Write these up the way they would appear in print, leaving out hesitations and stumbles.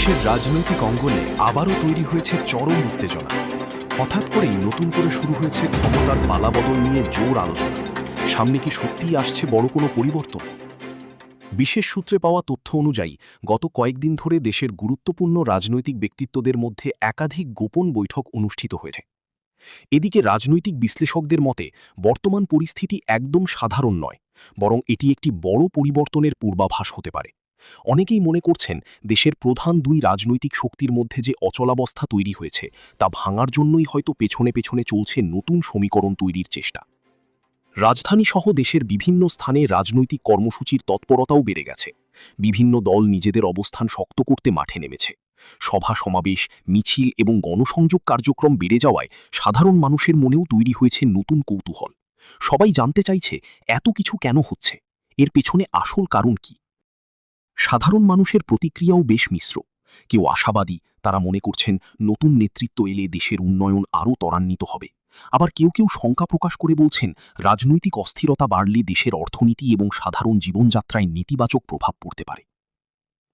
দেশের রাজনৈতিক অঙ্গনে আবারও তৈরি হয়েছে চরম উত্তেজনা। হঠাৎ করেই নতুন করে শুরু হয়েছে ক্ষমতার পালাবদল নিয়ে জোর আলোচনা। সামনে কি সত্যিই আসছে বড় কোনো পরিবর্তন? বিশেষ সূত্রে পাওয়া তথ্য অনুযায়ী গত কয়েকদিন ধরে দেশের গুরুত্বপূর্ণ রাজনৈতিক ব্যক্তিত্বদের মধ্যে একাধিক গোপন বৈঠক অনুষ্ঠিত হয়েছে। এদিকে রাজনৈতিক বিশ্লেষকদের মতে বর্তমান পরিস্থিতি একদম সাধারণ নয়, বরং এটি একটি বড় পরিবর্তনের পূর্বাভাস হতে পারে। অনেকেই মনে করছেন দেশের প্রধান দুই রাজনৈতিক শক্তির মধ্যে যে অচলাবস্থা তৈরি হয়েছে তা ভাঙার জন্যই হয়তো পেছনে পেছনে চলছে নতুন সমীকরণ তৈরির চেষ্টা। রাজধানীসহ দেশের বিভিন্ন স্থানে রাজনৈতিক কর্মসূচির তৎপরতাও বেড়ে গেছে। বিভিন্ন দল নিজেদের অবস্থান শক্ত করতে মাঠে নেমেছে। সভা সমাবেশ, মিছিল এবং গণসংযোগ কার্যক্রম বেড়ে যাওয়ায় সাধারণ মানুষের মনেও তৈরি হয়েছে নতুন কৌতূহল। সবাই জানতে চাইছে এত কিছু কেন হচ্ছে, এর পেছনে আসল কারণ কি। সাধারণ মানুষের প্রতিক্রিয়াও বেশ মিশ্র। কেউ আশাবাদী, তারা মনে করছেন নতুন নেতৃত্ব এলে দেশের উন্নয়ন আরও ত্বরান্বিত হবে। আবার কেউ কেউ শঙ্কা প্রকাশ করে বলছেন রাজনৈতিক অস্থিরতা বাড়লে দেশের অর্থনীতি এবং সাধারণ জীবনযাত্রায় নেতিবাচক প্রভাব পড়তে পারে।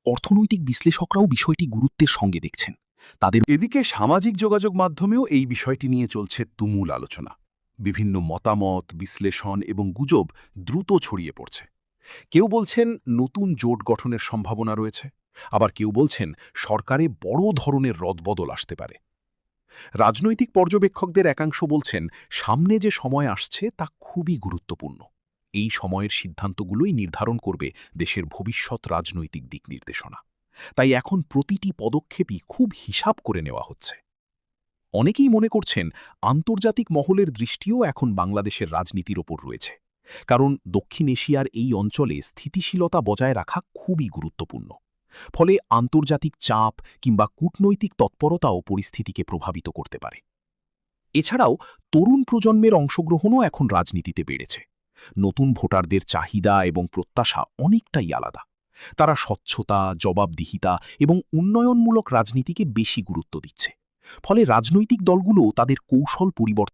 অর্থনৈতিক বিশ্লেষকরাও বিষয়টি গুরুত্বের সঙ্গে দেখছেন। তাদের এদিকে সামাজিক যোগাযোগ মাধ্যমেও এই বিষয়টি নিয়ে চলছে তুমুল আলোচনা। বিভিন্ন মতামত, বিশ্লেষণ এবং গুজব দ্রুত ছড়িয়ে পড়ছে। কেউ বলছেন নতুন জোট গঠনের সম্ভাবনা রয়েছে, আবার কেউ বলছেন সরকারে বড় ধরনের রদবদল আসতে পারে। রাজনৈতিক পর্যবেক্ষকদের একাংশ বলছেন সামনে যে সময় আসছে তা খুবই গুরুত্বপূর্ণ। এই সময়ের সিদ্ধান্তগুলোই নির্ধারণ করবে দেশের ভবিষ্যৎ রাজনৈতিক দিক নির্দেশনা। তাই এখন প্রতিটি পদক্ষেপই খুব হিসাব করে নেওয়া হচ্ছে। অনেকেই মনে করছেন আন্তর্জাতিক মহলের দৃষ্টিও এখন বাংলাদেশের রাজনীতির ওপর রয়েছে, কারণ দক্ষিণ এশিয়ার এই অঞ্চলে স্থিতিশীলতা বজায় রাখা খুবই গুরুত্বপূর্ণ। ফলে আন্তর্জাতিক চাপ কিংবা কূটনৈতিক তৎপরতাও পরিস্থিতিকে প্রভাবিত করতে পারে। এছাড়াও তরুণ প্রজন্মের অংশগ্রহণও এখন রাজনীতিতে বেড়েছে। নতুন ভোটারদের চাহিদা এবং প্রত্যাশা অনেকটাই আলাদা। তারা স্বচ্ছতা, জবাবদিহিতা এবং উন্নয়নমূলক রাজনীতিকে বেশি গুরুত্ব দিচ্ছে। ফলে রাজনৈতিক দলগুলো তাদের কৌশল পরিবর্তন